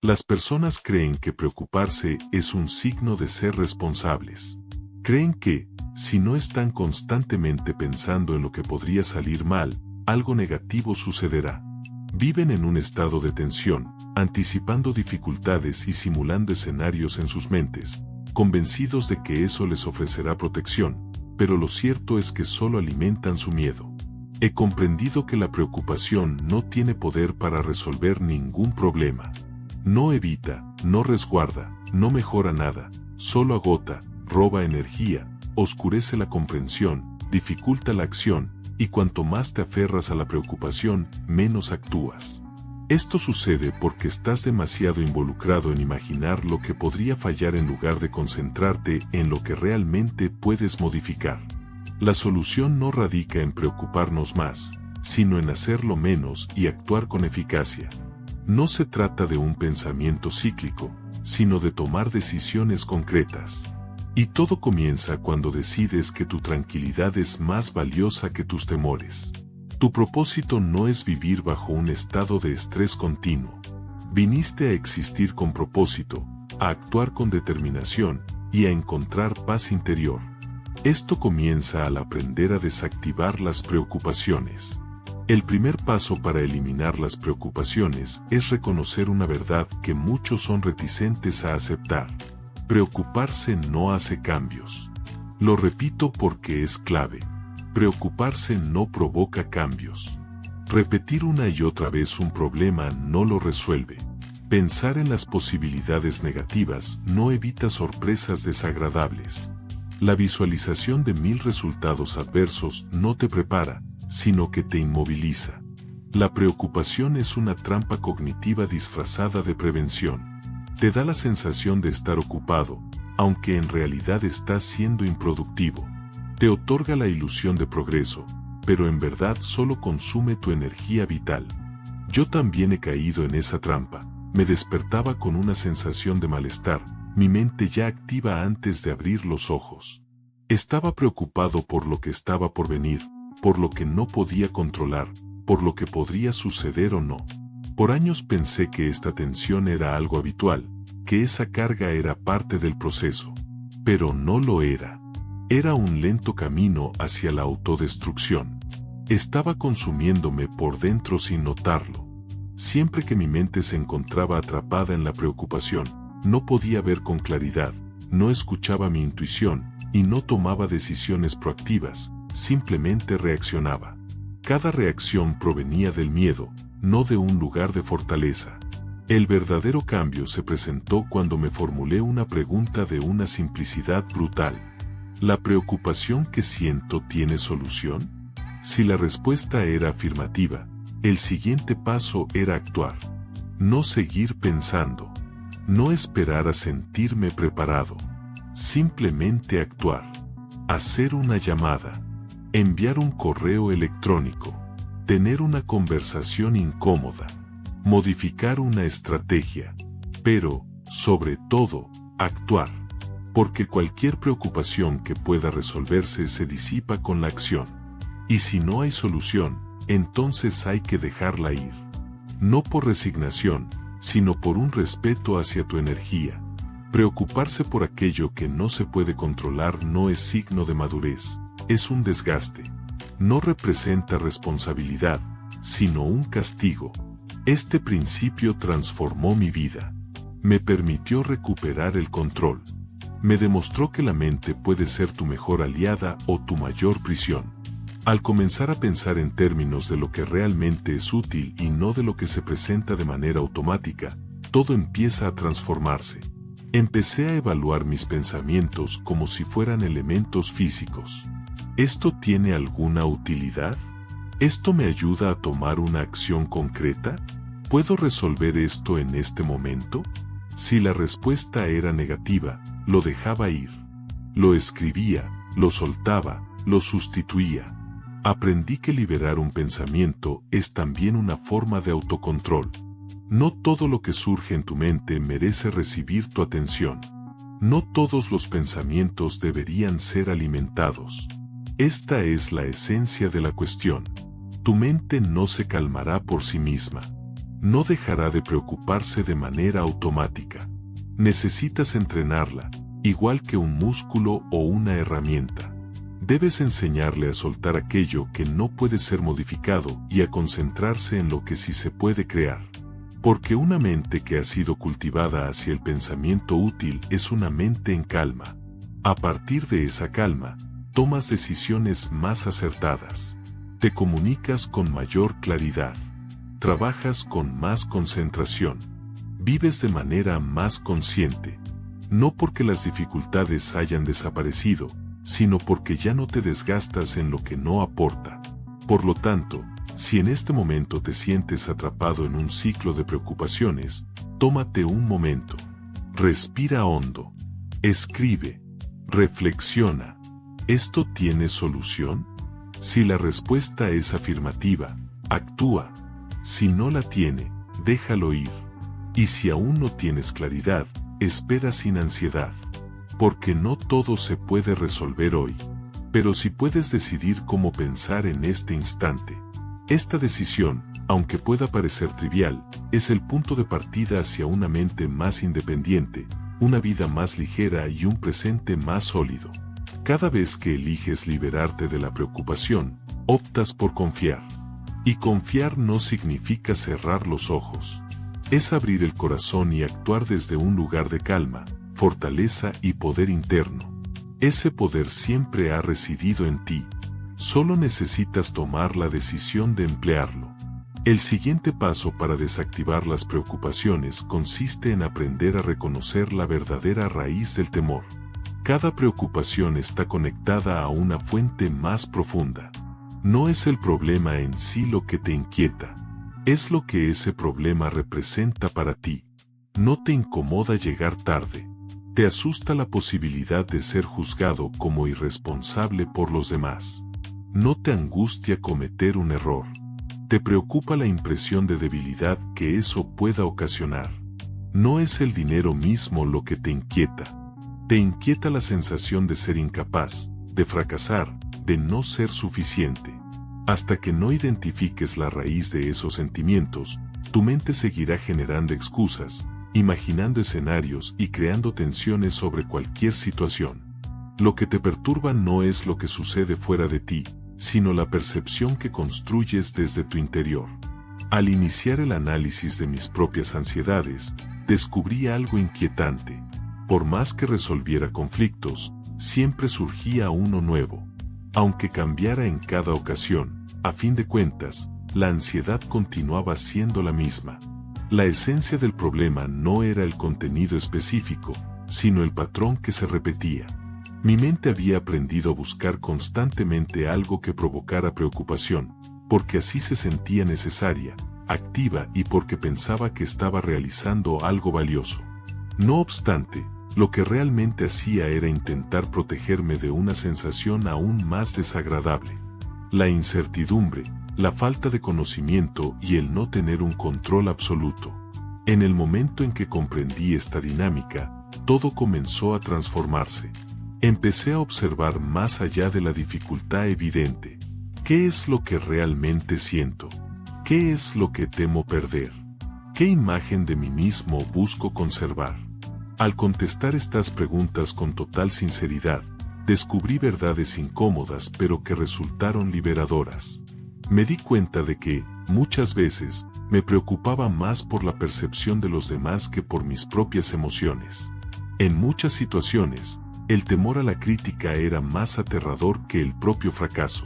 Las personas creen que preocuparse es un signo de ser responsables. Creen que, si no están constantemente pensando en lo que podría salir mal, algo negativo sucederá. Viven en un estado de tensión, anticipando dificultades y simulando escenarios en sus mentes, convencidos de que eso les ofrecerá protección, pero lo cierto es que solo alimentan su miedo. He comprendido que la preocupación no tiene poder para resolver ningún problema. No evita, no resguarda, no mejora nada, solo agota, roba energía, oscurece la comprensión, dificulta la acción, y cuanto más te aferras a la preocupación, menos actúas. Esto sucede porque estás demasiado involucrado en imaginar lo que podría fallar en lugar de concentrarte en lo que realmente puedes modificar. La solución no radica en preocuparnos más, sino en hacerlo menos y actuar con eficacia. No se trata de un pensamiento cíclico, sino de tomar decisiones concretas. Y todo comienza cuando decides que tu tranquilidad es más valiosa que tus temores. Tu propósito no es vivir bajo un estado de estrés continuo. Viniste a existir con propósito, a actuar con determinación y a encontrar paz interior. Esto comienza al aprender a desactivar las preocupaciones. El primer paso para eliminar las preocupaciones es reconocer una verdad que muchos son reticentes a aceptar. Preocuparse no hace cambios. Lo repito porque es clave. Preocuparse no provoca cambios. Repetir una y otra vez un problema no lo resuelve. Pensar en las posibilidades negativas no evita sorpresas desagradables. La visualización de 1000 resultados adversos no te prepara, sino que te inmoviliza. La preocupación es una trampa cognitiva disfrazada de prevención. Te da la sensación de estar ocupado, aunque en realidad estás siendo improductivo. Te otorga la ilusión de progreso, pero en verdad solo consume tu energía vital. Yo también he caído en esa trampa. Me despertaba con una sensación de malestar, mi mente ya activa antes de abrir los ojos. Estaba preocupado por lo que estaba por venir, por lo que no podía controlar, por lo que podría suceder o no. Por años pensé que esta tensión era algo habitual, que esa carga era parte del proceso. Pero no lo era. Era un lento camino hacia la autodestrucción. Estaba consumiéndome por dentro sin notarlo. Siempre que mi mente se encontraba atrapada en la preocupación, no podía ver con claridad, no escuchaba mi intuición y no tomaba decisiones proactivas, simplemente reaccionaba. Cada reacción provenía del miedo, no de un lugar de fortaleza. El verdadero cambio se presentó cuando me formulé una pregunta de una simplicidad brutal. ¿La preocupación que siento tiene solución? Si la respuesta era afirmativa, el siguiente paso era actuar. No seguir pensando. No esperar a sentirme preparado. Simplemente actuar. Hacer una llamada. Enviar un correo electrónico. Tener una conversación incómoda. Modificar una estrategia. Pero, sobre todo, actuar. Porque cualquier preocupación que pueda resolverse se disipa con la acción. Y si no hay solución, entonces hay que dejarla ir. No por resignación, sino por un respeto hacia tu energía. Preocuparse por aquello que no se puede controlar no es signo de madurez, es un desgaste. No representa responsabilidad, sino un castigo. Este principio transformó mi vida. Me permitió recuperar el control. Me demostró que la mente puede ser tu mejor aliada o tu mayor prisión. Al comenzar a pensar en términos de lo que realmente es útil y no de lo que se presenta de manera automática, todo empieza a transformarse. Empecé a evaluar mis pensamientos como si fueran elementos físicos. ¿Esto tiene alguna utilidad? ¿Esto me ayuda a tomar una acción concreta? ¿Puedo resolver esto en este momento? Si la respuesta era negativa, lo dejaba ir. Lo escribía, lo soltaba, lo sustituía. Aprendí que liberar un pensamiento es también una forma de autocontrol. No todo lo que surge en tu mente merece recibir tu atención. No todos los pensamientos deberían ser alimentados. Esta es la esencia de la cuestión. Tu mente no se calmará por sí misma. No dejará de preocuparse de manera automática. Necesitas entrenarla, igual que un músculo o una herramienta. Debes enseñarle a soltar aquello que no puede ser modificado y a concentrarse en lo que sí se puede crear. Porque una mente que ha sido cultivada hacia el pensamiento útil es una mente en calma. A partir de esa calma, tomas decisiones más acertadas. Te comunicas con mayor claridad. Trabajas con más concentración. Vives de manera más consciente. No porque las dificultades hayan desaparecido, sino porque ya no te desgastas en lo que no aporta. Por lo tanto, si en este momento te sientes atrapado en un ciclo de preocupaciones, tómate un momento. Respira hondo. Escribe. Reflexiona. ¿Esto tiene solución? Si la respuesta es afirmativa, actúa. Si no la tiene, déjalo ir. Y si aún no tienes claridad, espera sin ansiedad. Porque no todo se puede resolver hoy. Pero sí puedes decidir cómo pensar en este instante. Esta decisión, aunque pueda parecer trivial, es el punto de partida hacia una mente más independiente, una vida más ligera y un presente más sólido. Cada vez que eliges liberarte de la preocupación, optas por confiar. Y confiar no significa cerrar los ojos. Es abrir el corazón y actuar desde un lugar de calma, fortaleza y poder interno. Ese poder siempre ha residido en ti. Solo necesitas tomar la decisión de emplearlo. El siguiente paso para desactivar las preocupaciones consiste en aprender a reconocer la verdadera raíz del temor. Cada preocupación está conectada a una fuente más profunda. No es el problema en sí lo que te inquieta. Es lo que ese problema representa para ti. No te incomoda llegar tarde. Te asusta la posibilidad de ser juzgado como irresponsable por los demás. No te angustia cometer un error. Te preocupa la impresión de debilidad que eso pueda ocasionar. No es el dinero mismo lo que te inquieta. Te inquieta la sensación de ser incapaz, de fracasar, de no ser suficiente. Hasta que no identifiques la raíz de esos sentimientos, tu mente seguirá generando excusas, imaginando escenarios y creando tensiones sobre cualquier situación. Lo que te perturba no es lo que sucede fuera de ti, sino la percepción que construyes desde tu interior. Al iniciar el análisis de mis propias ansiedades, descubrí algo inquietante. Por más que resolviera conflictos, siempre surgía uno nuevo. Aunque cambiara en cada ocasión, a fin de cuentas, la ansiedad continuaba siendo la misma. La esencia del problema no era el contenido específico, sino el patrón que se repetía. Mi mente había aprendido a buscar constantemente algo que provocara preocupación, porque así se sentía necesaria, activa y porque pensaba que estaba realizando algo valioso. No obstante, lo que realmente hacía era intentar protegerme de una sensación aún más desagradable. La incertidumbre, la falta de conocimiento y el no tener un control absoluto. En el momento en que comprendí esta dinámica, todo comenzó a transformarse. Empecé a observar más allá de la dificultad evidente. ¿Qué es lo que realmente siento? ¿Qué es lo que temo perder? ¿Qué imagen de mí mismo busco conservar? Al contestar estas preguntas con total sinceridad, descubrí verdades incómodas pero que resultaron liberadoras. Me di cuenta de que, muchas veces, me preocupaba más por la percepción de los demás que por mis propias emociones. En muchas situaciones, el temor a la crítica era más aterrador que el propio fracaso.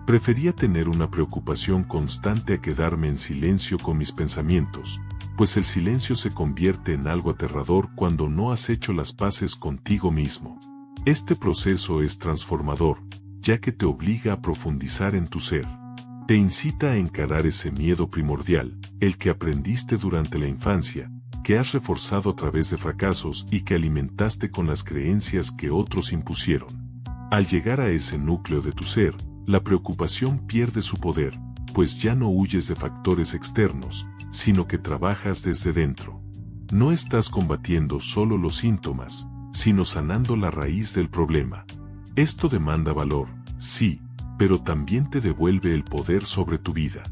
Prefería tener una preocupación constante a quedarme en silencio con mis pensamientos, pues el silencio se convierte en algo aterrador cuando no has hecho las paces contigo mismo. Este proceso es transformador, ya que te obliga a profundizar en tu ser. Te incita a encarar ese miedo primordial, el que aprendiste durante la infancia, que has reforzado a través de fracasos y que alimentaste con las creencias que otros impusieron. Al llegar a ese núcleo de tu ser, la preocupación pierde su poder, pues ya no huyes de factores externos, sino que trabajas desde dentro. No estás combatiendo solo los síntomas, sino sanando la raíz del problema. Esto demanda valor, sí, pero también te devuelve el poder sobre tu vida.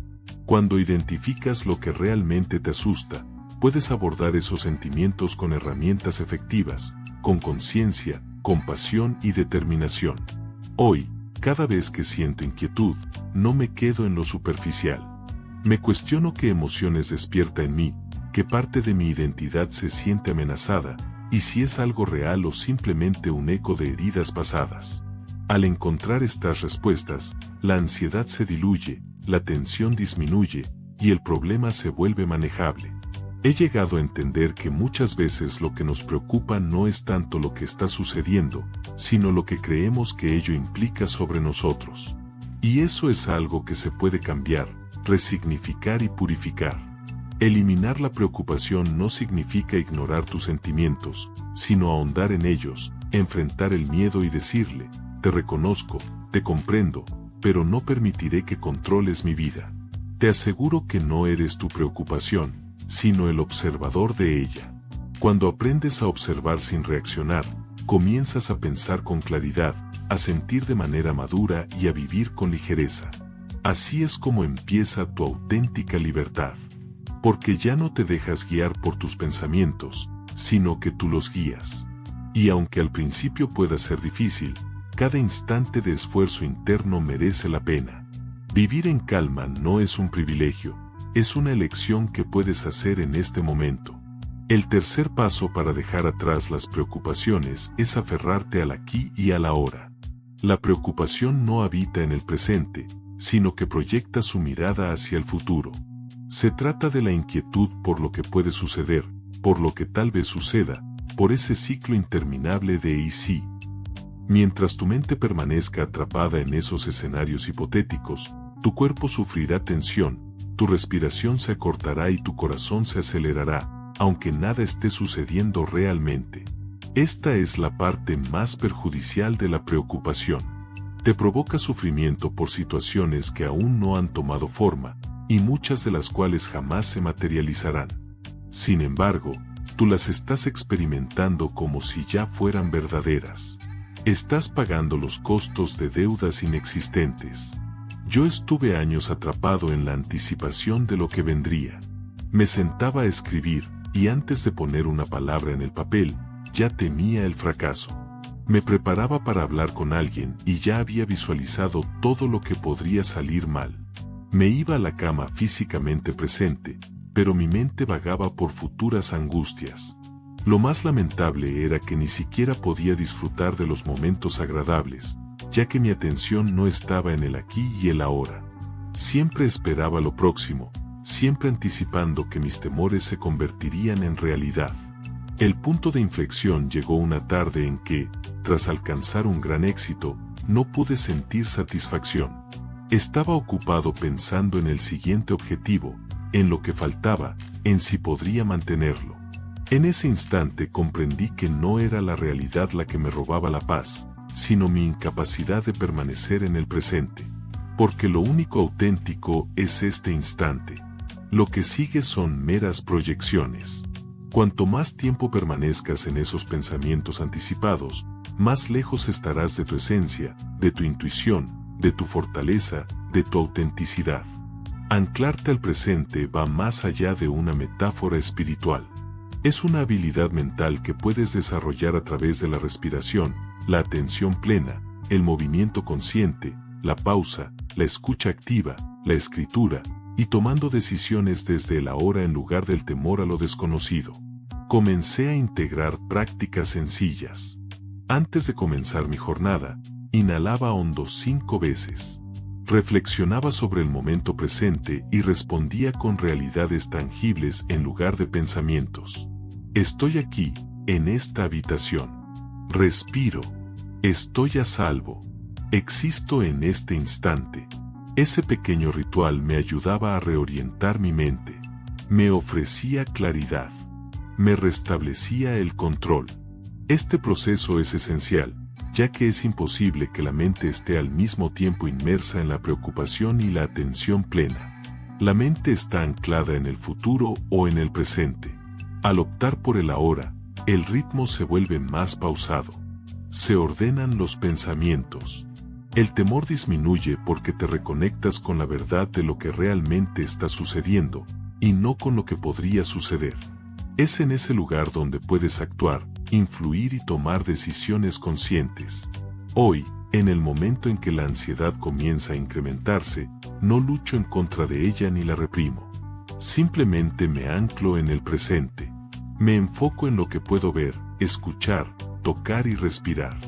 Cuando identificas lo que realmente te asusta, puedes abordar esos sentimientos con herramientas efectivas, con conciencia, compasión y determinación. Hoy, cada vez que siento inquietud, no me quedo en lo superficial. Me cuestiono qué emociones despierta en mí, qué parte de mi identidad se siente amenazada, y si es algo real o simplemente un eco de heridas pasadas. Al encontrar estas respuestas, la ansiedad se diluye, la tensión disminuye, y el problema se vuelve manejable. He llegado a entender que muchas veces lo que nos preocupa no es tanto lo que está sucediendo, sino lo que creemos que ello implica sobre nosotros. Y eso es algo que se puede cambiar, resignificar y purificar. Eliminar la preocupación no significa ignorar tus sentimientos, sino ahondar en ellos, enfrentar el miedo y decirle, te reconozco, te comprendo, pero no permitiré que controles mi vida. Te aseguro que no eres tu preocupación, sino el observador de ella. Cuando aprendes a observar sin reaccionar, comienzas a pensar con claridad, a sentir de manera madura y a vivir con ligereza. Así es como empieza tu auténtica libertad. Porque ya no te dejas guiar por tus pensamientos, sino que tú los guías. Y aunque al principio pueda ser difícil, cada instante de esfuerzo interno merece la pena. Vivir en calma no es un privilegio, es una elección que puedes hacer en este momento. El tercer paso para dejar atrás las preocupaciones es aferrarte al aquí y al ahora. La preocupación no habita en el presente, sino que proyecta su mirada hacia el futuro. Se trata de la inquietud por lo que puede suceder, por lo que tal vez suceda, por ese ciclo interminable de y sí. Mientras tu mente permanezca atrapada en esos escenarios hipotéticos, tu cuerpo sufrirá tensión, tu respiración se acortará y tu corazón se acelerará, aunque nada esté sucediendo realmente. Esta es la parte más perjudicial de la preocupación. Te provoca sufrimiento por situaciones que aún no han tomado forma, y muchas de las cuales jamás se materializarán. Sin embargo, tú las estás experimentando como si ya fueran verdaderas. Estás pagando los costos de deudas inexistentes. Yo estuve años atrapado en la anticipación de lo que vendría. Me sentaba a escribir, y antes de poner una palabra en el papel, ya temía el fracaso. Me preparaba para hablar con alguien y ya había visualizado todo lo que podría salir mal. Me iba a la cama físicamente presente, pero mi mente vagaba por futuras angustias. Lo más lamentable era que ni siquiera podía disfrutar de los momentos agradables, ya que mi atención no estaba en el aquí y el ahora. Siempre esperaba lo próximo, siempre anticipando que mis temores se convertirían en realidad. El punto de inflexión llegó una tarde en que, tras alcanzar un gran éxito, no pude sentir satisfacción. Estaba ocupado pensando en el siguiente objetivo, en lo que faltaba, en si podría mantenerlo. En ese instante comprendí que no era la realidad la que me robaba la paz, sino mi incapacidad de permanecer en el presente. Porque lo único auténtico es este instante. Lo que sigue son meras proyecciones. Cuanto más tiempo permanezcas en esos pensamientos anticipados, más lejos estarás de tu esencia, de tu intuición, de tu fortaleza, de tu autenticidad. Anclarte al presente va más allá de una metáfora espiritual. Es una habilidad mental que puedes desarrollar a través de la respiración, la atención plena, el movimiento consciente, la pausa, la escucha activa, la escritura, y tomando decisiones desde el ahora en lugar del temor a lo desconocido. Comencé a integrar prácticas sencillas. Antes de comenzar mi jornada, inhalaba hondo 5 veces. Reflexionaba sobre el momento presente y respondía con realidades tangibles en lugar de pensamientos. Estoy aquí, en esta habitación. Respiro. Estoy a salvo. Existo en este instante. Ese pequeño ritual me ayudaba a reorientar mi mente. Me ofrecía claridad. Me restablecía el control. Este proceso es esencial, ya que es imposible que la mente esté al mismo tiempo inmersa en la preocupación y la atención plena. La mente está anclada en el futuro o en el presente. Al optar por el ahora, el ritmo se vuelve más pausado. Se ordenan los pensamientos. El temor disminuye porque te reconectas con la verdad de lo que realmente está sucediendo, y no con lo que podría suceder. Es en ese lugar donde puedes actuar, influir y tomar decisiones conscientes. Hoy, en el momento en que la ansiedad comienza a incrementarse, no lucho en contra de ella ni la reprimo. Simplemente me anclo en el presente. Me enfoco en lo que puedo ver, escuchar, tocar y respirar.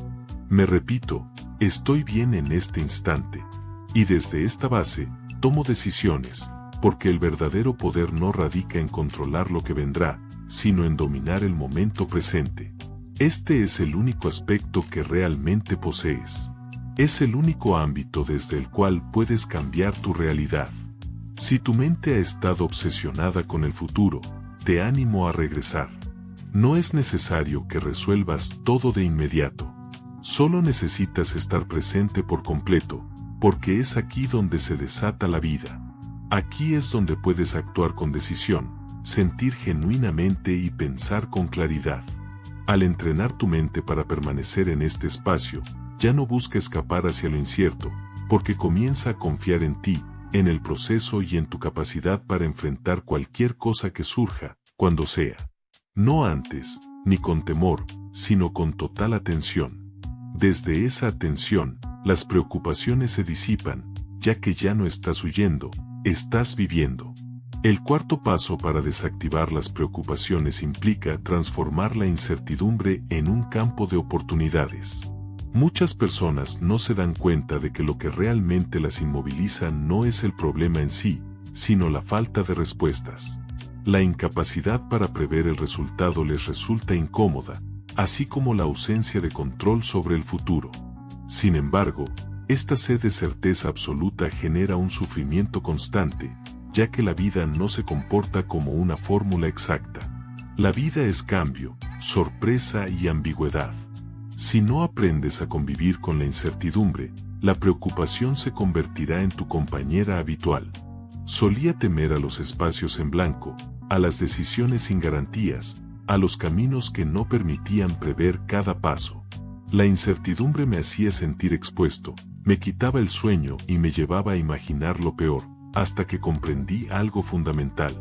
Me repito, estoy bien en este instante. Y desde esta base, tomo decisiones, porque el verdadero poder no radica en controlar lo que vendrá, sino en dominar el momento presente. Este es el único aspecto que realmente posees. Es el único ámbito desde el cual puedes cambiar tu realidad. Si tu mente ha estado obsesionada con el futuro, te animo a regresar. No es necesario que resuelvas todo de inmediato. Solo necesitas estar presente por completo, porque es aquí donde se desata la vida. Aquí es donde puedes actuar con decisión, sentir genuinamente y pensar con claridad. Al entrenar tu mente para permanecer en este espacio, ya no busca escapar hacia lo incierto, porque comienza a confiar en ti, en el proceso y en tu capacidad para enfrentar cualquier cosa que surja, cuando sea. No antes, ni con temor, sino con total atención. Desde esa atención, las preocupaciones se disipan, ya que ya no estás huyendo, estás viviendo. El cuarto paso para desactivar las preocupaciones implica transformar la incertidumbre en un campo de oportunidades. Muchas personas no se dan cuenta de que lo que realmente las inmoviliza no es el problema en sí, sino la falta de respuestas. La incapacidad para prever el resultado les resulta incómoda, así como la ausencia de control sobre el futuro. Sin embargo, esta sed de certeza absoluta genera un sufrimiento constante, ya que la vida no se comporta como una fórmula exacta. La vida es cambio, sorpresa y ambigüedad. Si no aprendes a convivir con la incertidumbre, la preocupación se convertirá en tu compañera habitual. Solía temer a los espacios en blanco, a las decisiones sin garantías, a los caminos que no permitían prever cada paso. La incertidumbre me hacía sentir expuesto, me quitaba el sueño y me llevaba a imaginar lo peor, hasta que comprendí algo fundamental.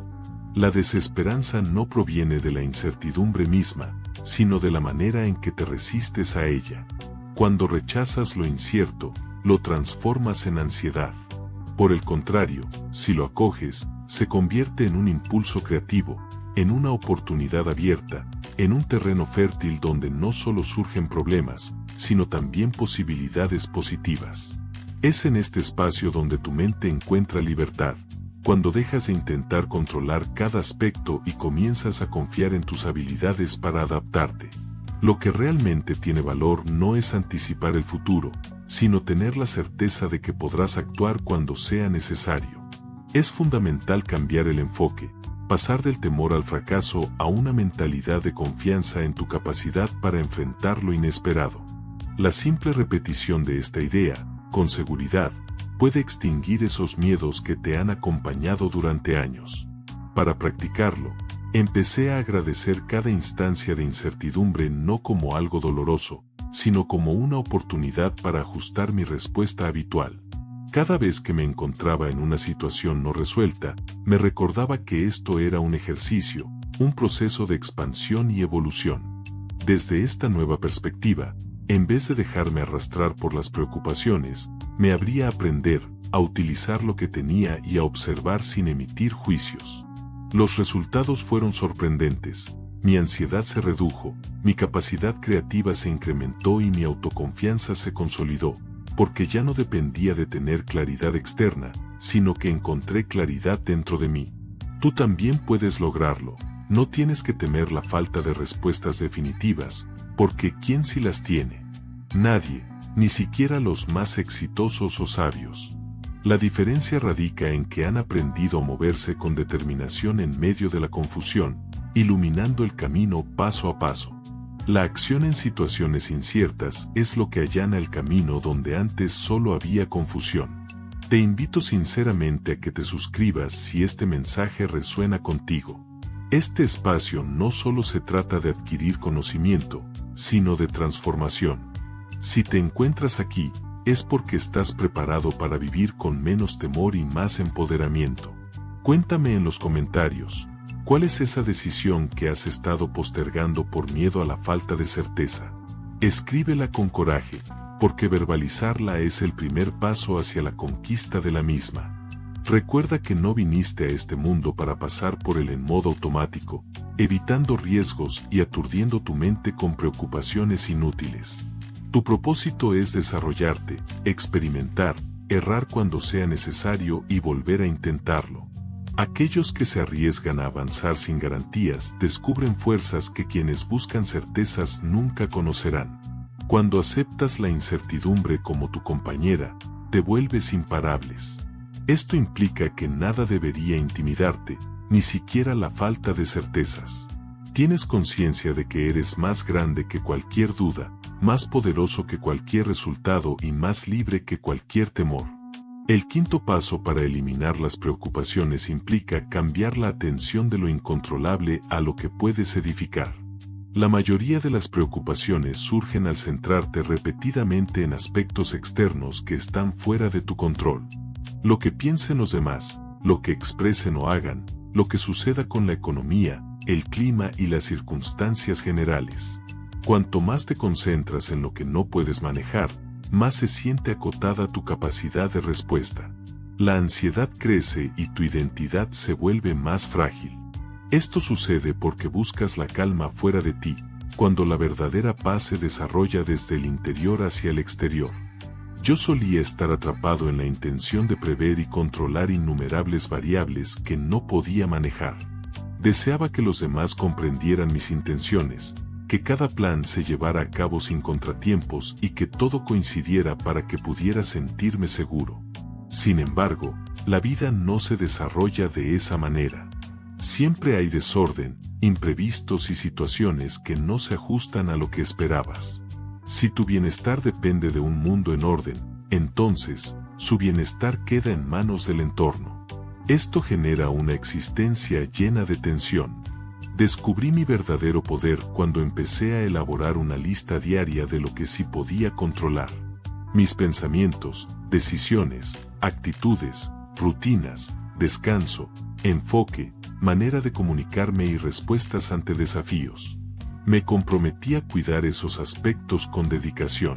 La desesperanza no proviene de la incertidumbre misma, sino de la manera en que te resistes a ella. Cuando rechazas lo incierto, lo transformas en ansiedad. Por el contrario, si lo acoges, se convierte en un impulso creativo, en una oportunidad abierta, en un terreno fértil donde no solo surgen problemas, sino también posibilidades positivas. Es en este espacio donde tu mente encuentra libertad, cuando dejas de intentar controlar cada aspecto y comienzas a confiar en tus habilidades para adaptarte. Lo que realmente tiene valor no es anticipar el futuro, sino tener la certeza de que podrás actuar cuando sea necesario. Es fundamental cambiar el enfoque, pasar del temor al fracaso a una mentalidad de confianza en tu capacidad para enfrentar lo inesperado. La simple repetición de esta idea, con seguridad, puede extinguir esos miedos que te han acompañado durante años. Para practicarlo, empecé a agradecer cada instancia de incertidumbre no como algo doloroso, sino como una oportunidad para ajustar mi respuesta habitual. Cada vez que me encontraba en una situación no resuelta, me recordaba que esto era un ejercicio, un proceso de expansión y evolución. Desde esta nueva perspectiva, en vez de dejarme arrastrar por las preocupaciones, me abría a aprender, a utilizar lo que tenía y a observar sin emitir juicios. Los resultados fueron sorprendentes, mi ansiedad se redujo, mi capacidad creativa se incrementó y mi autoconfianza se consolidó, porque ya no dependía de tener claridad externa, sino que encontré claridad dentro de mí. Tú también puedes lograrlo, no tienes que temer la falta de respuestas definitivas, porque ¿quién sí las tiene? Nadie, ni siquiera los más exitosos o sabios. La diferencia radica en que han aprendido a moverse con determinación en medio de la confusión, iluminando el camino paso a paso. La acción en situaciones inciertas es lo que allana el camino donde antes solo había confusión. Te invito sinceramente a que te suscribas si este mensaje resuena contigo. Este espacio no solo se trata de adquirir conocimiento, sino de transformación. Si te encuentras aquí, es porque estás preparado para vivir con menos temor y más empoderamiento. Cuéntame en los comentarios, ¿cuál es esa decisión que has estado postergando por miedo a la falta de certeza? Escríbela con coraje, porque verbalizarla es el primer paso hacia la conquista de la misma. Recuerda que no viniste a este mundo para pasar por él en modo automático, evitando riesgos y aturdiendo tu mente con preocupaciones inútiles. Tu propósito es desarrollarte, experimentar, errar cuando sea necesario y volver a intentarlo. Aquellos que se arriesgan a avanzar sin garantías descubren fuerzas que quienes buscan certezas nunca conocerán. Cuando aceptas la incertidumbre como tu compañera, te vuelves imparables. Esto implica que nada debería intimidarte, ni siquiera la falta de certezas. Tienes conciencia de que eres más grande que cualquier duda, más poderoso que cualquier resultado y más libre que cualquier temor. El quinto paso para eliminar las preocupaciones implica cambiar la atención de lo incontrolable a lo que puedes edificar. La mayoría de las preocupaciones surgen al centrarte repetidamente en aspectos externos que están fuera de tu control. Lo que piensen los demás, lo que expresen o hagan, lo que suceda con la economía, el clima y las circunstancias generales. Cuanto más te concentras en lo que no puedes manejar, más se siente acotada tu capacidad de respuesta. La ansiedad crece y tu identidad se vuelve más frágil. Esto sucede porque buscas la calma fuera de ti, cuando la verdadera paz se desarrolla desde el interior hacia el exterior. Yo solía estar atrapado en la intención de prever y controlar innumerables variables que no podía manejar. Deseaba que los demás comprendieran mis intenciones, que cada plan se llevara a cabo sin contratiempos y que todo coincidiera para que pudiera sentirme seguro. Sin embargo, la vida no se desarrolla de esa manera. Siempre hay desorden, imprevistos y situaciones que no se ajustan a lo que esperabas. Si tu bienestar depende de un mundo en orden, entonces, su bienestar queda en manos del entorno. Esto genera una existencia llena de tensión. Descubrí mi verdadero poder cuando empecé a elaborar una lista diaria de lo que sí podía controlar. Mis pensamientos, decisiones, actitudes, rutinas, descanso, enfoque, manera de comunicarme y respuestas ante desafíos. Me comprometí a cuidar esos aspectos con dedicación.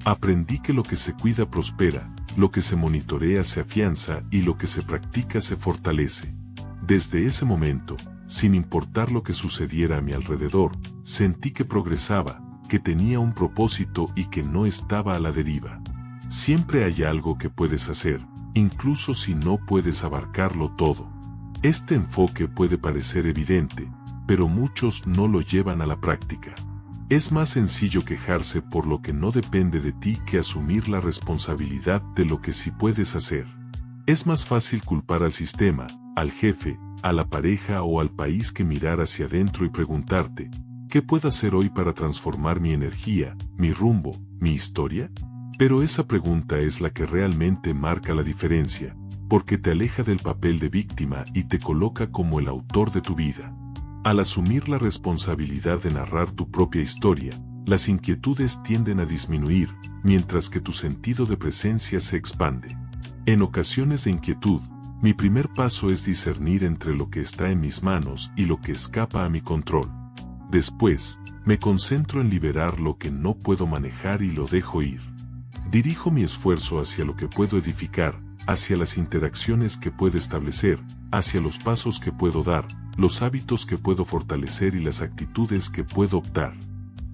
Aprendí que lo que se cuida prospera, lo que se monitorea se afianza y lo que se practica se fortalece. Desde ese momento, sin importar lo que sucediera a mi alrededor, sentí que progresaba, que tenía un propósito y que no estaba a la deriva. Siempre hay algo que puedes hacer, incluso si no puedes abarcarlo todo. Este enfoque puede parecer evidente, pero muchos no lo llevan a la práctica. Es más sencillo quejarse por lo que no depende de ti que asumir la responsabilidad de lo que sí puedes hacer. Es más fácil culpar al sistema, al jefe, a la pareja o al país que mirar hacia adentro y preguntarte, ¿qué puedo hacer hoy para transformar mi energía, mi rumbo, mi historia? Pero esa pregunta es la que realmente marca la diferencia, porque te aleja del papel de víctima y te coloca como el autor de tu vida. Al asumir la responsabilidad de narrar tu propia historia, las inquietudes tienden a disminuir, mientras que tu sentido de presencia se expande. En ocasiones de inquietud, mi primer paso es discernir entre lo que está en mis manos y lo que escapa a mi control. Después, me concentro en liberar lo que no puedo manejar y lo dejo ir. Dirijo mi esfuerzo hacia lo que puedo edificar, hacia las interacciones que puedo establecer, hacia los pasos que puedo dar, los hábitos que puedo fortalecer y las actitudes que puedo optar.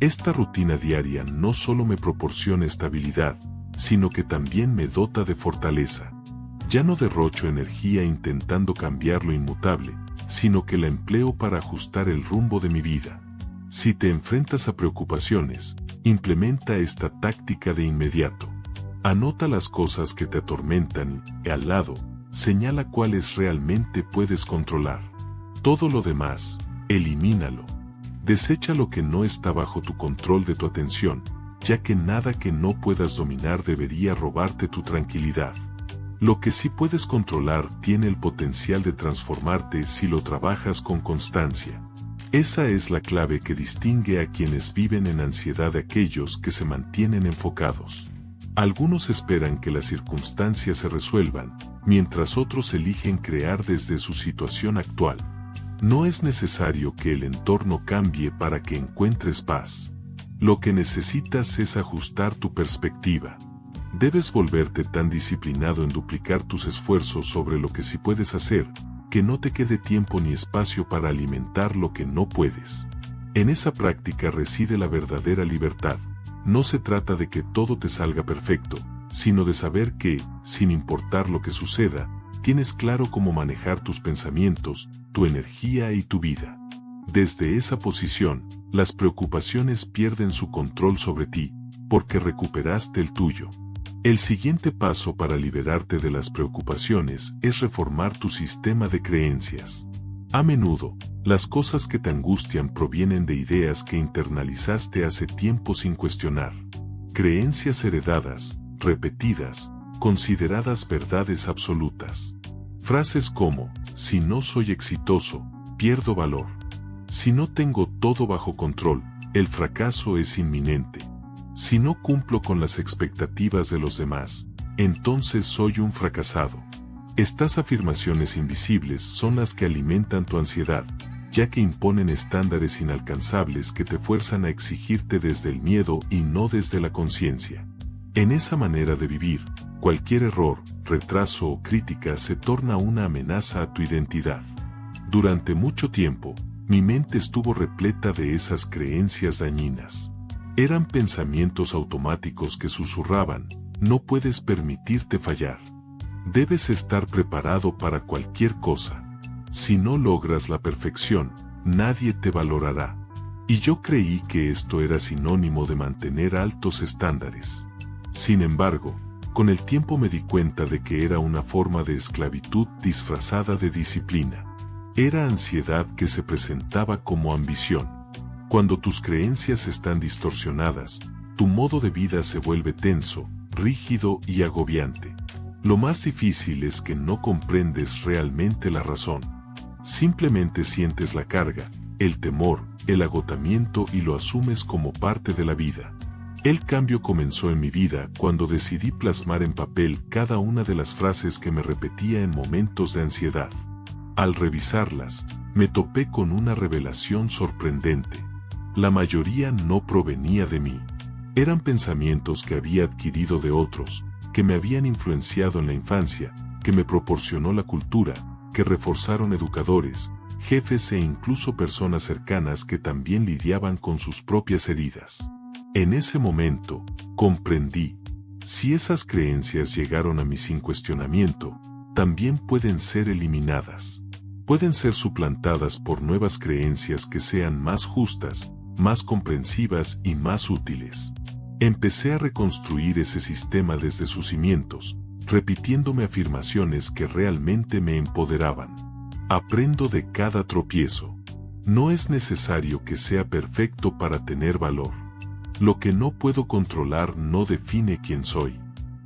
Esta rutina diaria no solo me proporciona estabilidad, sino que también me dota de fortaleza. Ya no derrocho energía intentando cambiar lo inmutable, sino que la empleo para ajustar el rumbo de mi vida. Si te enfrentas a preocupaciones, implementa esta táctica de inmediato. Anota las cosas que te atormentan y, al lado, señala cuáles realmente puedes controlar. Todo lo demás, elimínalo. Desecha lo que no está bajo tu control de tu atención, ya que nada que no puedas dominar debería robarte tu tranquilidad. Lo que sí puedes controlar tiene el potencial de transformarte si lo trabajas con constancia. Esa es la clave que distingue a quienes viven en ansiedad de aquellos que se mantienen enfocados. Algunos esperan que las circunstancias se resuelvan, mientras otros eligen crear desde su situación actual. No es necesario que el entorno cambie para que encuentres paz. Lo que necesitas es ajustar tu perspectiva. Debes volverte tan disciplinado en duplicar tus esfuerzos sobre lo que sí puedes hacer, que no te quede tiempo ni espacio para alimentar lo que no puedes. En esa práctica reside la verdadera libertad. No se trata de que todo te salga perfecto, sino de saber que, sin importar lo que suceda, tienes claro cómo manejar tus pensamientos, tu energía y tu vida. Desde esa posición, las preocupaciones pierden su control sobre ti, porque recuperaste el tuyo. El siguiente paso para liberarte de las preocupaciones es reformar tu sistema de creencias. A menudo, las cosas que te angustian provienen de ideas que internalizaste hace tiempo sin cuestionar. Creencias heredadas, repetidas, consideradas verdades absolutas. Frases como, si no soy exitoso, pierdo valor. Si no tengo todo bajo control, el fracaso es inminente. Si no cumplo con las expectativas de los demás, entonces soy un fracasado. Estas afirmaciones invisibles son las que alimentan tu ansiedad, ya que imponen estándares inalcanzables que te fuerzan a exigirte desde el miedo y no desde la conciencia. En esa manera de vivir, cualquier error, retraso o crítica se torna una amenaza a tu identidad. Durante mucho tiempo, mi mente estuvo repleta de esas creencias dañinas. Eran pensamientos automáticos que susurraban, no puedes permitirte fallar. Debes estar preparado para cualquier cosa. Si no logras la perfección, nadie te valorará. Y yo creí que esto era sinónimo de mantener altos estándares. Sin embargo, con el tiempo me di cuenta de que era una forma de esclavitud disfrazada de disciplina. Era ansiedad que se presentaba como ambición. Cuando tus creencias están distorsionadas, tu modo de vida se vuelve tenso, rígido y agobiante. Lo más difícil es que no comprendes realmente la razón. Simplemente sientes la carga, el temor, el agotamiento y lo asumes como parte de la vida. El cambio comenzó en mi vida cuando decidí plasmar en papel cada una de las frases que me repetía en momentos de ansiedad. Al revisarlas, me topé con una revelación sorprendente. La mayoría no provenía de mí. Eran pensamientos que había adquirido de otros, que me habían influenciado en la infancia, que me proporcionó la cultura, que reforzaron educadores, jefes e incluso personas cercanas que también lidiaban con sus propias heridas. En ese momento, comprendí, si esas creencias llegaron a mí sin cuestionamiento, también pueden ser eliminadas. Pueden ser suplantadas por nuevas creencias que sean más justas, más comprensivas y más útiles. Empecé a reconstruir ese sistema desde sus cimientos, repitiéndome afirmaciones que realmente me empoderaban. Aprendo de cada tropiezo. No es necesario que sea perfecto para tener valor. Lo que no puedo controlar no define quién soy.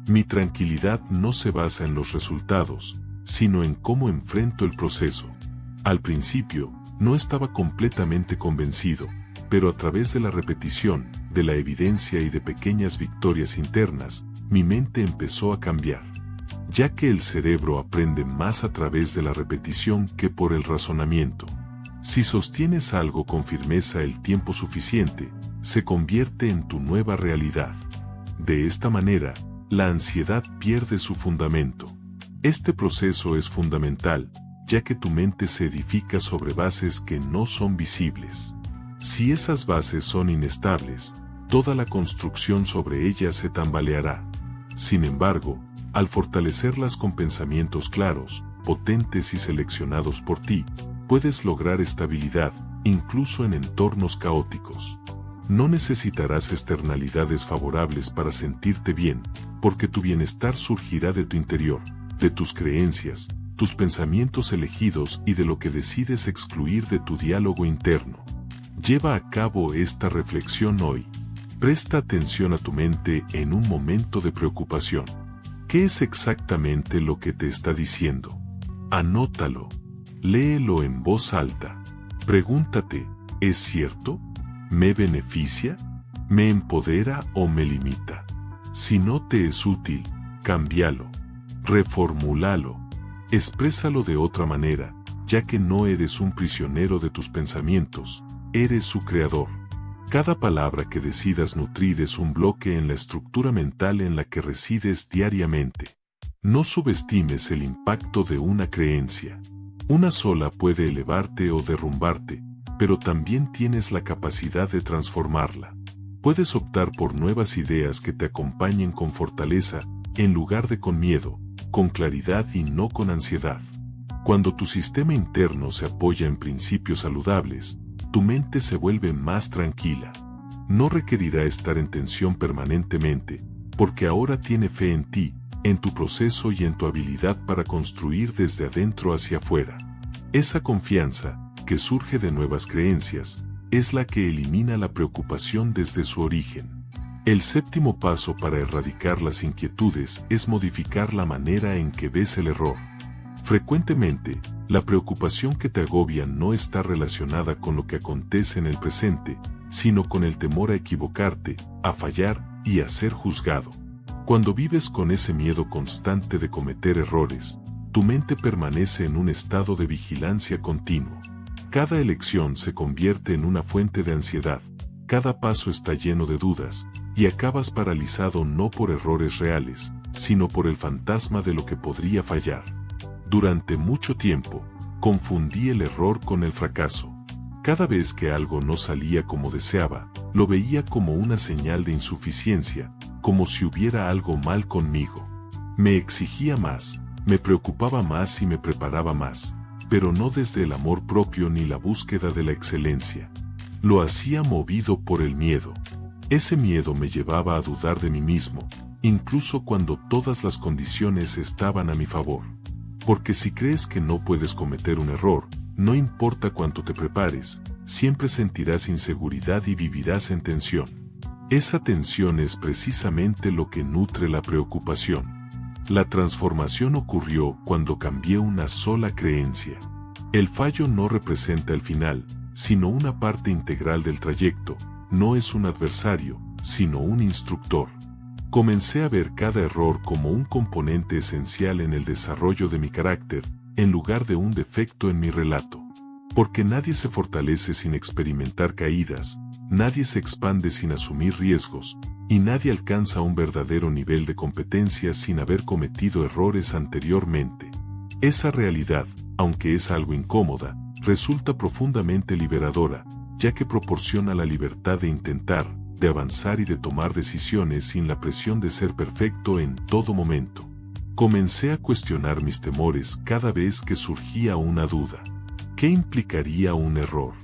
Mi tranquilidad no se basa en los resultados, sino en cómo enfrento el proceso. Al principio, no estaba completamente convencido, pero a través de la repetición, de la evidencia y de pequeñas victorias internas, mi mente empezó a cambiar. Ya que el cerebro aprende más a través de la repetición que por el razonamiento. Si sostienes algo con firmeza el tiempo suficiente, se convierte en tu nueva realidad. De esta manera, la ansiedad pierde su fundamento. Este proceso es fundamental, ya que tu mente se edifica sobre bases que no son visibles. Si esas bases son inestables, toda la construcción sobre ellas se tambaleará. Sin embargo, al fortalecerlas con pensamientos claros, potentes y seleccionados por ti, puedes lograr estabilidad, incluso en entornos caóticos. No necesitarás externalidades favorables para sentirte bien, porque tu bienestar surgirá de tu interior, de tus creencias, tus pensamientos elegidos y de lo que decides excluir de tu diálogo interno. Lleva a cabo esta reflexión hoy. Presta atención a tu mente en un momento de preocupación. ¿Qué es exactamente lo que te está diciendo? Anótalo. Léelo en voz alta. Pregúntate, ¿es cierto? ¿Me beneficia? ¿Me empodera o me limita? Si no te es útil, cámbialo. Reformúlalo. Exprésalo de otra manera, ya que no eres un prisionero de tus pensamientos, eres su creador. Cada palabra que decidas nutrir es un bloque en la estructura mental en la que resides diariamente. No subestimes el impacto de una creencia. Una sola puede elevarte o derrumbarte, pero también tienes la capacidad de transformarla. Puedes optar por nuevas ideas que te acompañen con fortaleza, en lugar de con miedo, con claridad y no con ansiedad. Cuando tu sistema interno se apoya en principios saludables, tu mente se vuelve más tranquila. No requerirá estar en tensión permanentemente, porque ahora tiene fe en ti, en tu proceso y en tu habilidad para construir desde adentro hacia afuera. Esa confianza, que surge de nuevas creencias, es la que elimina la preocupación desde su origen. El séptimo paso para erradicar las inquietudes es modificar la manera en que ves el error. Frecuentemente, la preocupación que te agobia no está relacionada con lo que acontece en el presente, sino con el temor a equivocarte, a fallar y a ser juzgado. Cuando vives con ese miedo constante de cometer errores, tu mente permanece en un estado de vigilancia continuo. Cada elección se convierte en una fuente de ansiedad, cada paso está lleno de dudas, y acabas paralizado no por errores reales, sino por el fantasma de lo que podría fallar. Durante mucho tiempo, confundí el error con el fracaso. Cada vez que algo no salía como deseaba, lo veía como una señal de insuficiencia, como si hubiera algo mal conmigo. Me exigía más, me preocupaba más y me preparaba más, pero no desde el amor propio ni la búsqueda de la excelencia. Lo hacía movido por el miedo. Ese miedo me llevaba a dudar de mí mismo, incluso cuando todas las condiciones estaban a mi favor. Porque si crees que no puedes cometer un error, no importa cuánto te prepares, siempre sentirás inseguridad y vivirás en tensión. Esa tensión es precisamente lo que nutre la preocupación. La transformación ocurrió cuando cambié una sola creencia. El fallo no representa el final, sino una parte integral del trayecto, no es un adversario, sino un instructor. Comencé a ver cada error como un componente esencial en el desarrollo de mi carácter, en lugar de un defecto en mi relato. Porque nadie se fortalece sin experimentar caídas, nadie se expande sin asumir riesgos, y nadie alcanza un verdadero nivel de competencia sin haber cometido errores anteriormente. Esa realidad, aunque es algo incómoda, resulta profundamente liberadora, ya que proporciona la libertad de intentar, de avanzar y de tomar decisiones sin la presión de ser perfecto en todo momento. Comencé a cuestionar mis temores cada vez que surgía una duda. ¿Qué implicaría un error?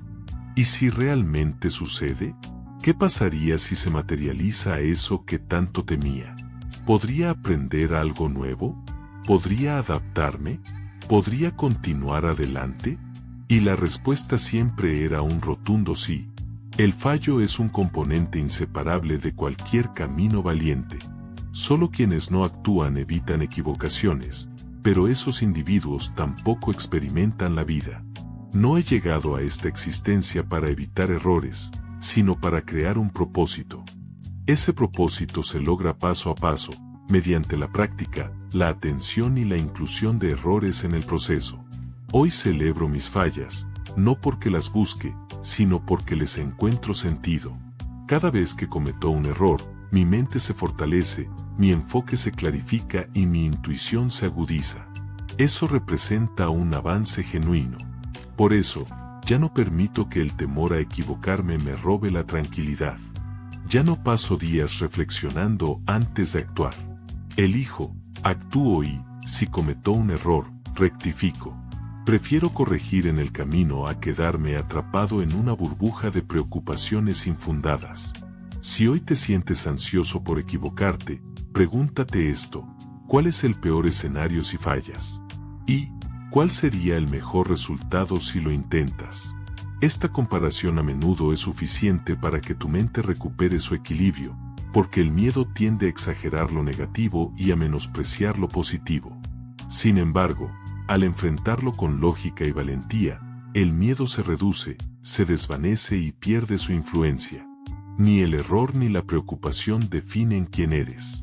¿Y si realmente sucede? ¿Qué pasaría si se materializa eso que tanto temía? ¿Podría aprender algo nuevo? ¿Podría adaptarme? ¿Podría continuar adelante? Y la respuesta siempre era un rotundo sí. El fallo es un componente inseparable de cualquier camino valiente. Solo quienes no actúan evitan equivocaciones, pero esos individuos tampoco experimentan la vida. No he llegado a esta existencia para evitar errores, sino para crear un propósito. Ese propósito se logra paso a paso, mediante la práctica, la atención y la inclusión de errores en el proceso. Hoy celebro mis fallas, no porque las busque, sino porque les encuentro sentido. Cada vez que cometo un error, mi mente se fortalece, mi enfoque se clarifica y mi intuición se agudiza. Eso representa un avance genuino. Por eso, ya no permito que el temor a equivocarme me robe la tranquilidad. Ya no paso días reflexionando antes de actuar. Elijo, actúo y, si cometo un error, rectifico. Prefiero corregir en el camino a quedarme atrapado en una burbuja de preocupaciones infundadas. Si hoy te sientes ansioso por equivocarte, pregúntate esto: ¿cuál es el peor escenario si fallas? ¿Y cuál sería el mejor resultado si lo intentas? Esta comparación a menudo es suficiente para que tu mente recupere su equilibrio, porque el miedo tiende a exagerar lo negativo y a menospreciar lo positivo. Sin embargo, al enfrentarlo con lógica y valentía, el miedo se reduce, se desvanece y pierde su influencia. Ni el error ni la preocupación definen quién eres.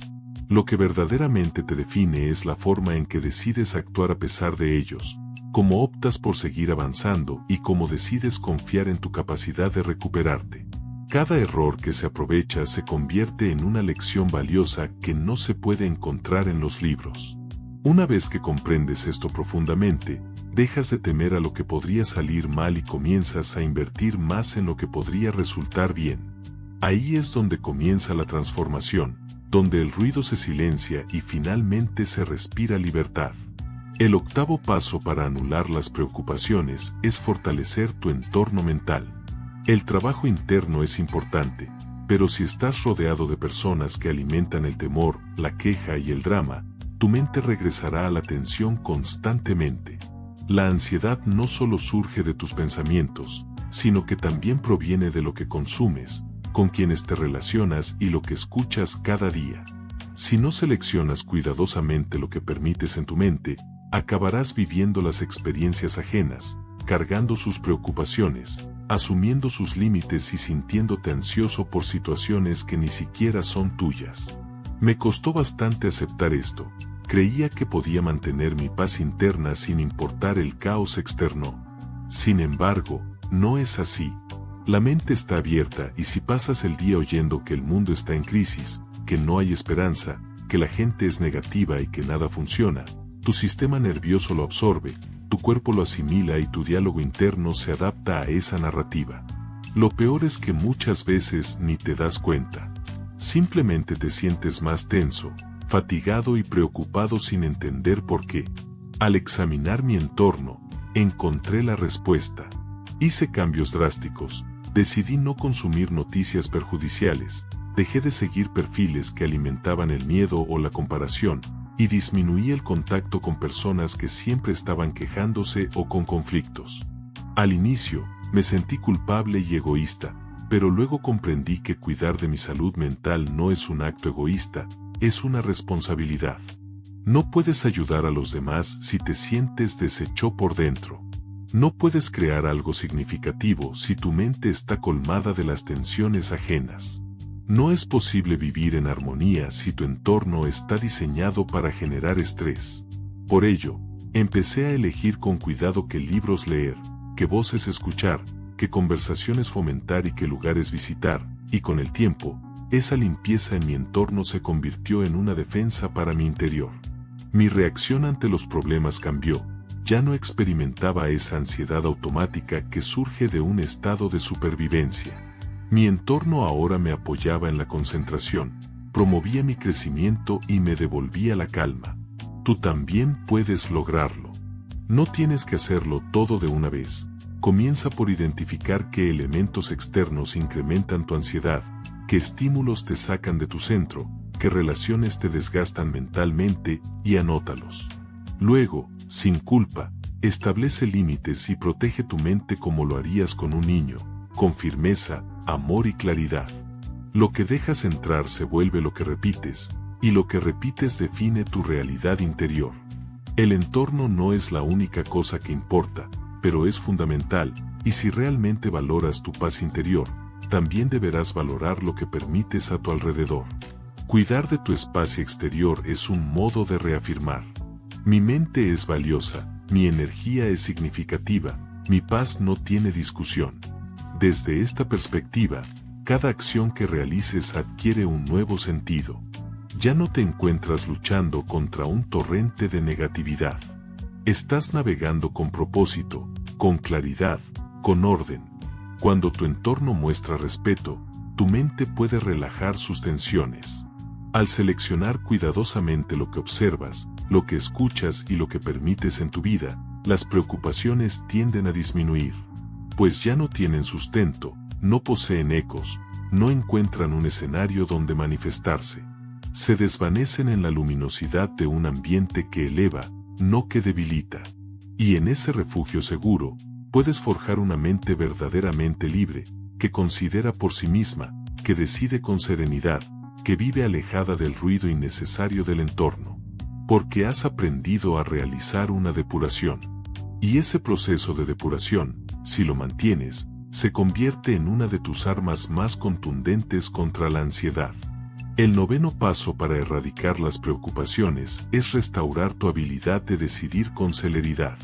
Lo que verdaderamente te define es la forma en que decides actuar a pesar de ellos, cómo optas por seguir avanzando y cómo decides confiar en tu capacidad de recuperarte. Cada error que se aprovecha se convierte en una lección valiosa que no se puede encontrar en los libros. Una vez que comprendes esto profundamente, dejas de temer a lo que podría salir mal y comienzas a invertir más en lo que podría resultar bien. Ahí es donde comienza la transformación, donde el ruido se silencia y finalmente se respira libertad. El octavo paso para anular las preocupaciones es fortalecer tu entorno mental. El trabajo interno es importante, pero si estás rodeado de personas que alimentan el temor, la queja y el drama, tu mente regresará a la tensión constantemente. La ansiedad no solo surge de tus pensamientos, sino que también proviene de lo que consumes, con quienes te relacionas y lo que escuchas cada día. Si no seleccionas cuidadosamente lo que permites en tu mente, acabarás viviendo las experiencias ajenas, cargando sus preocupaciones, asumiendo sus límites y sintiéndote ansioso por situaciones que ni siquiera son tuyas. Me costó bastante aceptar esto. Creía que podía mantener mi paz interna sin importar el caos externo. Sin embargo, no es así. La mente está abierta y si pasas el día oyendo que el mundo está en crisis, que no hay esperanza, que la gente es negativa y que nada funciona, tu sistema nervioso lo absorbe, tu cuerpo lo asimila y tu diálogo interno se adapta a esa narrativa. Lo peor es que muchas veces ni te das cuenta. Simplemente te sientes más tenso, fatigado y preocupado sin entender por qué. Al examinar mi entorno, encontré la respuesta. Hice cambios drásticos. Decidí no consumir noticias perjudiciales, dejé de seguir perfiles que alimentaban el miedo o la comparación, y disminuí el contacto con personas que siempre estaban quejándose o con conflictos. Al inicio, me sentí culpable y egoísta, pero luego comprendí que cuidar de mi salud mental no es un acto egoísta, es una responsabilidad. No puedes ayudar a los demás si te sientes deshecho por dentro. No puedes crear algo significativo si tu mente está colmada de las tensiones ajenas. No es posible vivir en armonía si tu entorno está diseñado para generar estrés. Por ello, empecé a elegir con cuidado qué libros leer, qué voces escuchar, qué conversaciones fomentar y qué lugares visitar, y con el tiempo, esa limpieza en mi entorno se convirtió en una defensa para mi interior. Mi reacción ante los problemas cambió. Ya no experimentaba esa ansiedad automática que surge de un estado de supervivencia. Mi entorno ahora me apoyaba en la concentración, promovía mi crecimiento y me devolvía la calma. Tú también puedes lograrlo. No tienes que hacerlo todo de una vez. Comienza por identificar qué elementos externos incrementan tu ansiedad, qué estímulos te sacan de tu centro, qué relaciones te desgastan mentalmente y anótalos. Luego, sin culpa, establece límites y protege tu mente como lo harías con un niño, con firmeza, amor y claridad. Lo que dejas entrar se vuelve lo que repites, y lo que repites define tu realidad interior. El entorno no es la única cosa que importa, pero es fundamental, y si realmente valoras tu paz interior, también deberás valorar lo que permites a tu alrededor. Cuidar de tu espacio exterior es un modo de reafirmar. Mi mente es valiosa, mi energía es significativa, mi paz no tiene discusión. Desde esta perspectiva, cada acción que realices adquiere un nuevo sentido. Ya no te encuentras luchando contra un torrente de negatividad. Estás navegando con propósito, con claridad, con orden. Cuando tu entorno muestra respeto, tu mente puede relajar sus tensiones. Al seleccionar cuidadosamente lo que observas, lo que escuchas y lo que permites en tu vida, las preocupaciones tienden a disminuir. Pues ya no tienen sustento, no poseen ecos, no encuentran un escenario donde manifestarse. Se desvanecen en la luminosidad de un ambiente que eleva, no que debilita. Y en ese refugio seguro, puedes forjar una mente verdaderamente libre, que considera por sí misma, que decide con serenidad, que vive alejada del ruido innecesario del entorno. Porque has aprendido a realizar una depuración. Y ese proceso de depuración, si lo mantienes, Se convierte en una de tus armas más contundentes contra la ansiedad. El noveno paso para erradicar las preocupaciones es restaurar tu habilidad de decidir con celeridad.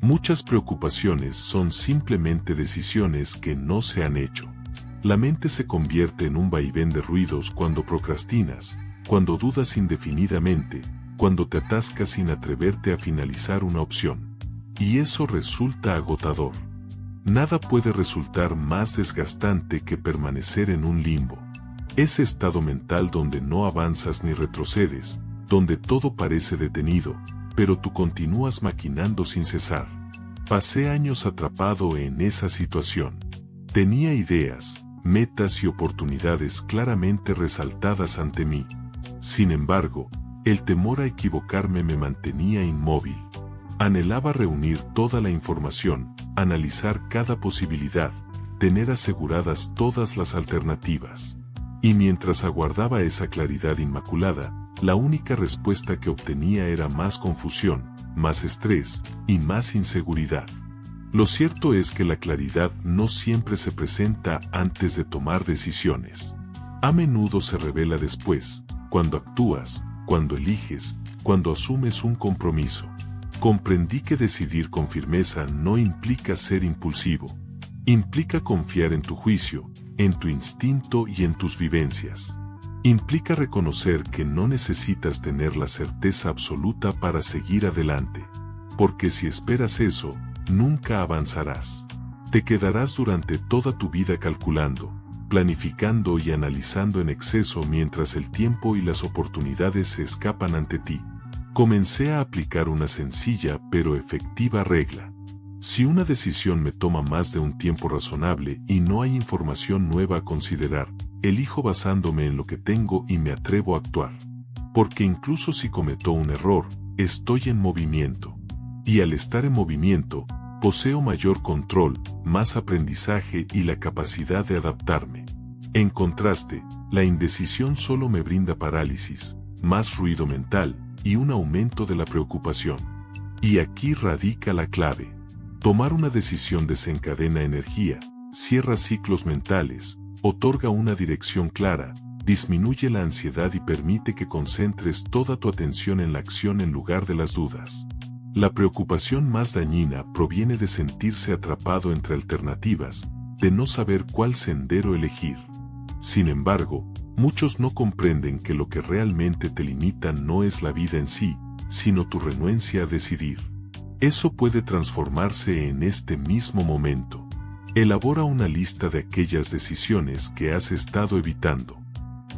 Muchas preocupaciones son simplemente decisiones que no se han hecho. La mente se convierte en un vaivén de ruidos cuando procrastinas, cuando dudas indefinidamente, cuando te atascas sin atreverte a finalizar una opción. Y eso resulta agotador. Nada puede resultar más desgastante que permanecer en un limbo. Ese estado mental donde no avanzas ni retrocedes, donde todo parece detenido, pero tú continúas maquinando sin cesar. Pasé años atrapado en esa situación. Tenía ideas, metas y oportunidades claramente resaltadas ante mí. Sin embargo, el temor a equivocarme me mantenía inmóvil. Anhelaba reunir toda la información, analizar cada posibilidad, tener aseguradas todas las alternativas. Y mientras aguardaba esa claridad inmaculada, la única respuesta que obtenía era más confusión, más estrés y más inseguridad. Lo cierto es que la claridad no siempre se presenta antes de tomar decisiones. A menudo se revela después, cuando actúas, cuando eliges, cuando asumes un compromiso. Comprendí que decidir con firmeza no implica ser impulsivo. Implica confiar en tu juicio, en tu instinto y en tus vivencias. Implica reconocer que no necesitas tener la certeza absoluta para seguir adelante. Porque si esperas eso, nunca avanzarás. Te quedarás durante toda tu vida calculando, planificando y analizando en exceso mientras el tiempo y las oportunidades se escapan ante ti. Comencé a aplicar una sencilla pero efectiva regla. Si una decisión me toma más de un tiempo razonable y no hay información nueva a considerar, elijo basándome en lo que tengo y me atrevo a actuar. Porque incluso si cometo un error, estoy en movimiento. Y al estar en movimiento, poseo mayor control, más aprendizaje y la capacidad de adaptarme. En contraste, la indecisión solo me brinda parálisis, más ruido mental y un aumento de la preocupación. Y aquí radica la clave. Tomar una decisión desencadena energía, cierra ciclos mentales, otorga una dirección clara, disminuye la ansiedad y permite que concentres toda tu atención en la acción en lugar de las dudas. La preocupación más dañina proviene de sentirse atrapado entre alternativas, de no saber cuál sendero elegir. Sin embargo, muchos no comprenden que lo que realmente te limita no es la vida en sí, sino tu renuencia a decidir. Eso puede transformarse en este mismo momento. Elabora una lista de aquellas decisiones que has estado evitando.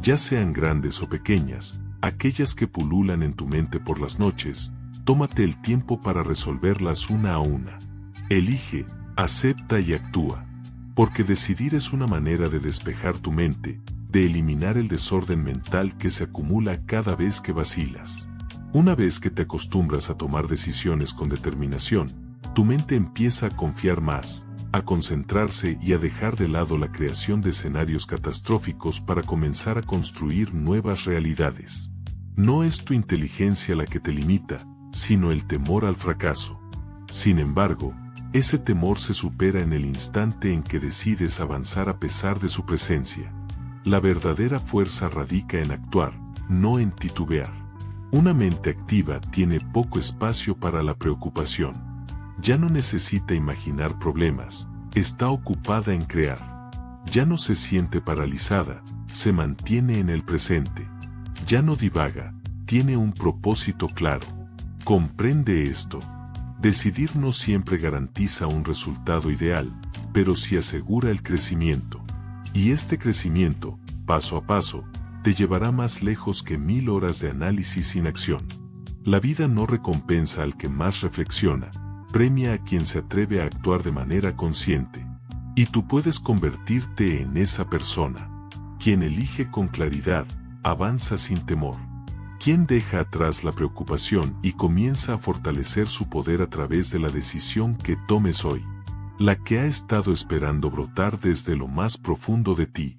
Ya sean grandes o pequeñas, aquellas que pululan en tu mente por las noches, tómate el tiempo para resolverlas una a una. Elige, acepta y actúa. Porque decidir es una manera de despejar tu mente, de eliminar el desorden mental que se acumula cada vez que vacilas. Una vez que te acostumbras a tomar decisiones con determinación, tu mente empieza a confiar más, a concentrarse y a dejar de lado la creación de escenarios catastróficos para comenzar a construir nuevas realidades. No es tu inteligencia la que te limita, sino el temor al fracaso. Sin embargo, ese temor se supera en el instante en que decides avanzar a pesar de su presencia. La verdadera fuerza radica en actuar, no en titubear. Una mente activa tiene poco espacio para la preocupación. Ya no necesita imaginar problemas, está ocupada en crear. Ya no se siente paralizada, se mantiene en el presente. Ya no divaga, tiene un propósito claro. Comprende esto. Decidir no siempre garantiza un resultado ideal, pero sí asegura el crecimiento. Y este crecimiento, paso a paso, te llevará más lejos que 1000 horas de análisis sin acción. La vida no recompensa al que más reflexiona, premia a quien se atreve a actuar de manera consciente. Y tú puedes convertirte en esa persona. Quien elige con claridad, avanza sin temor. Quien deja atrás la preocupación y comienza a fortalecer su poder a través de la decisión que tomes hoy. La que ha estado esperando brotar desde lo más profundo de ti.